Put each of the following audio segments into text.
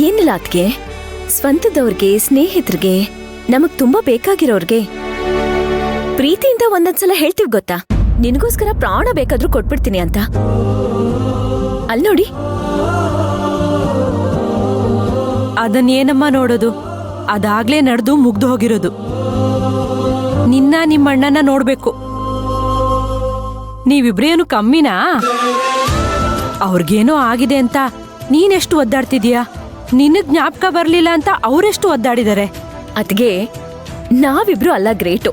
ಏನಿಲ್ಲ ಅದ್ಕೆ ಸ್ವಂತದವ್ರಿಗೆ ಸ್ನೇಹಿತರಿಗೆ ನಮಗ್ ತುಂಬಾ ಬೇಕಾಗಿರೋರ್ಗೆ ಪ್ರೀತಿಯಿಂದ ಒಂದೊಂದ್ಸಲ ಹೇಳ್ತೀವಿ ಗೊತ್ತಾ, ನಿನಗೋಸ್ಕರ ಪ್ರಾಣ ಬೇಕಾದ್ರೂ ಕೊಟ್ಬಿಡ್ತೀನಿ ಅಂತ. ಅಲ್ ನೋಡಿ, ಅದನ್ನೇನಮ್ಮ ನೋಡೋದು, ಅದಾಗ್ಲೇ ನಡೆದು ಮುಗ್ದು ಹೋಗಿರೋದು. ನಿಮ್ಮ ಅಣ್ಣನ ನೋಡ್ಬೇಕು. ನೀವಿಬ್ರೇನು ಕಮ್ಮಿನಾ? ಅವ್ರಿಗೇನೋ ಆಗಿದೆ ಅಂತ ನೀನೆಷ್ಟು ಒದ್ದಾಡ್ತಿದೀಯಾ? ನಿನಗ್ ಜ್ಞಾಪಕ ಬರ್ಲಿಲ್ಲ ಅಂತ ಅವರೆಷ್ಟು ಒದ್ದಾಡಿದಾರೆ. ಅದ್ಗೆ ನಾವಿಬ್ರು ಅಲ್ಲ ಗ್ರೇಟು,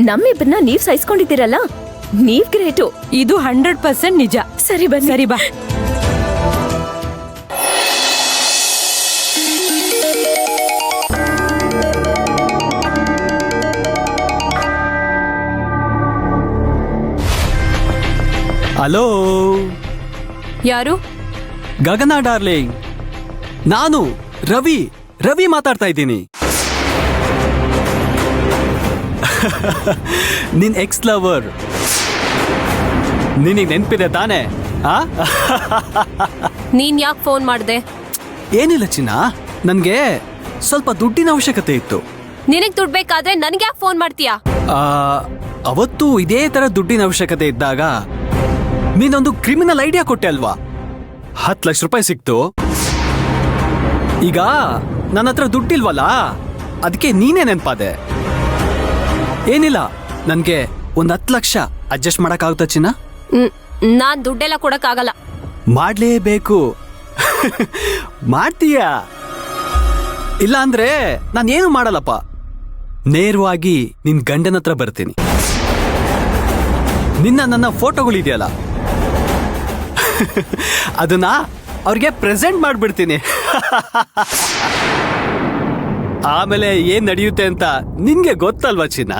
ನಮ್ಮಿಬ್ರನ್ನ ನೀವ್ ಸಹಿಸ್ಕೊಂಡಿದ್ದೀರಲ್ಲ, ನೀವ್ ಗ್ರೇಟು. ಇದು 100% ನಿಜ. ಸರಿ ಬನ್ನಿ. ಸರಿ ಬಾ. ಹಲೋ, ಯಾರು? ಗಗನ ಡಾರ್ಲಿಂಗ್, ನಾನು ರವಿ ಮಾತಾಡ್ತಾ ಇದ್ದೀನಿ. ನಿನ್ ಎಕ್ಸ್ ಲವರ್. ನಿನಗೆ ನೆನ್ಪಿದೆ ತಾನೆ? ನೀನ್ ಯಾಕೆ ಫೋನ್ ಮಾಡ್ದೆ? ಏನಿಲ್ಲ ಚಿನ್ನ, ನನ್ಗೆ ಸ್ವಲ್ಪ ದುಡ್ಡಿನ ಅವಶ್ಯಕತೆ ಇತ್ತು. ನಿನಗ್ ದುಡ್ಡು ಬೇಕಾದ್ರೆ ನನ್ಗೆ ಯಾಕೆ ಫೋನ್ ಮಾಡ್ತೀಯಾ? ಅವತ್ತು ಇದೇ ತರ ದುಡ್ಡಿನ ಅವಶ್ಯಕತೆ ಇದ್ದಾಗ ನೀನೊಂದು ಕ್ರಿಮಿನಲ್ ಐಡಿಯಾ ಕೊಟ್ಟೆ ಅಲ್ವಾ? 10 ಲಕ್ಷ ರೂಪಾಯಿ ಸಿಕ್ತು. ಈಗ ನನ್ನ ಹತ್ರ ದುಡ್ಡಿಲ್ವಲ್ಲ, ಅದಕ್ಕೆ ನೀನೇ ನೆನ್ಪಾದೆ. ಏನಿಲ್ಲ, ನನ್ಗೆ ಒಂದ್ 10 ಲಕ್ಷ ಅಡ್ಜಸ್ಟ್ ಮಾಡಕ್ಕಾಗುತ್ತಾ ಚಿನ್ನ? ನಾನ್ ದುಡ್ಡೆಲ್ಲ ಕೊಡಕ್ಕಾಗಲ್ಲ. ಮಾಡ್ಲೇಬೇಕು. ಮಾಡ್ತೀಯಾ? ಇಲ್ಲ ಅಂದ್ರೆ ನಾನೇನು ಮಾಡಲ್ಲಪ್ಪ. ನೇರವಾಗಿ ನಿನ್ ಗಂಡನ ಹತ್ರ ಬರ್ತೀನಿ. ನನ್ನ ಫೋಟೋಗಳಿದೆಯಲ್ಲ, ಅದನ್ನ ಅವ್ರಿಗೆ ಪ್ರೆಸೆಂಟ್ ಮಾಡ್ಬಿಡ್ತೀನಿ. ಆಮೇಲೆ ಏನ್ ನಡೆಯುತ್ತೆ ಅಂತ ನಿನ್ಗೆ ಗೊತ್ತಲ್ವಾ ಚಿನ್ನ?